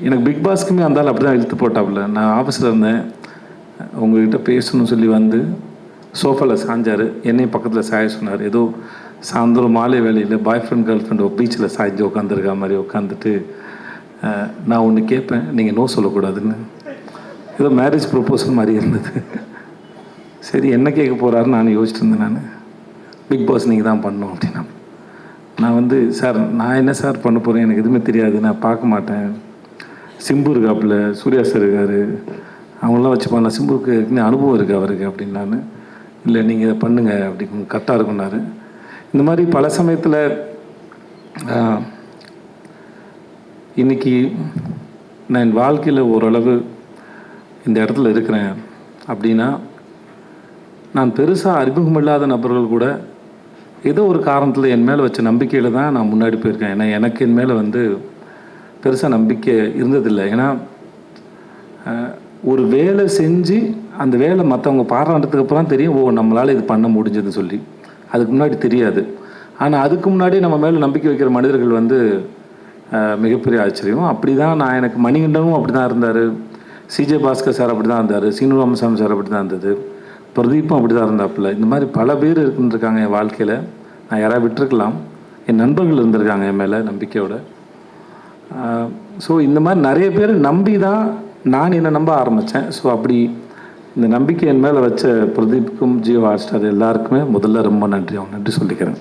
எனக்கு பிக் பாஸ்க்குமே அந்தாலும் அப்படி தான் இழுத்து போட்டாப்புல. நான் ஆஃபீஸில் இருந்தேன், உங்கள்கிட்ட பேசணும்னு சொல்லி வந்து சோஃபாவில் சாஞ்சார், என்னையும் பக்கத்தில் சாய சொன்னார். ஏதோ சாயந்தரம் மாலை வேலையில் பாய் ஃப்ரெண்ட் கேர்ள் ஃப்ரெண்ட் பீச்சில் சாய்ஞ்சு உட்காந்துருக்கா மாதிரி உட்காந்துட்டு, நான் ஒன்று கேட்பேன், நீங்கள் நோ சொல்லக்கூடாதுன்னு. ஏதோ மேரேஜ் ப்ரொப்போசல் மாதிரி இருந்தது. சரி என்ன கேட்க போகிறாருன்னு நான் யோசிச்சுட்டு இருந்தேன். நான் பிக் பாஸ் நீங்கள் தான் பண்ணணும் அப்படின்னா, நான் வந்து சார் நான் என்ன சார் பண்ண போகிறேன், எனக்கு எதுவுமே தெரியாது, நான் பார்க்க மாட்டேன். சிம்பு இருக்காப்புல, சூர்யா சார் இருக்கார், அவங்களாம் வச்சு பண்ணலாம், சிம்புக்கு அனுபவம் இருக்குது அவருக்கு அப்படின்னு. நான் இல்லை நீங்கள் இதை பண்ணுங்கள் அப்படி கரெக்டாக இருக்குன்னாரு. இந்த மாதிரி பல சமயத்தில் இன்றைக்கி நான் என் வாழ்க்கையில் ஓரளவு இந்த இடத்துல இருக்கிறேன் அப்படின்னா, நான் பெருசாக அறிமுகம் இல்லாத நபர்கள் கூட ஏதோ ஒரு காரணத்தில் என் மேலே வச்ச நம்பிக்கையில் தான் நான் முன்னாடி போயிருக்கேன். ஏன்னா எனக்கு என் மேலே வந்து பெருசாக நம்பிக்கை இருந்ததில்லை. ஏன்னா ஒரு வேலை செஞ்சு அந்த வேலை மற்றவங்க பாராட்டுறதுக்கு அப்புறம் தெரியும், ஓ நம்மளால் இது பண்ண முடிஞ்சதுன்னு சொல்லி. அதுக்கு முன்னாடி தெரியாது. ஆனால் அதுக்கு முன்னாடி நம்ம மேலே நம்பிக்கை வைக்கிற மனிதர்கள் வந்து மிகப்பெரிய ஆச்சரியம். அப்படி தான் நான் எனக்கு மணிகண்டனும் அப்படி தான் இருந்தார், சிஜே பாஸ்கர் சார் அப்படி தான் இருந்தார், சீனு ராமசாமி சார் அப்படி தான் இருந்தது, பிரதீப்பும் அப்படி தான் இருந்தாப்புல. இந்த மாதிரி பல பேர் இருந்துருக்காங்க என் வாழ்க்கையில். நான் யாராவது விட்டுருக்கலாம், என் நண்பர்கள் இருந்திருக்காங்க என் மேலே நம்பிக்கையோடு. ஸோ இந்த மாதிரி நிறைய பேர் நம்பி தான் நான் என்னை நம்ப ஆரம்பித்தேன். ஸோ அப்படி இந்த நம்பிக்கை என் மேலே வச்ச பிரதீப்புக்கும் ஜியோ ஹாட்ஸ்டார் எல்லாருக்குமே முதல்ல ரொம்ப நன்றி சொல்லிக்கிறேன்.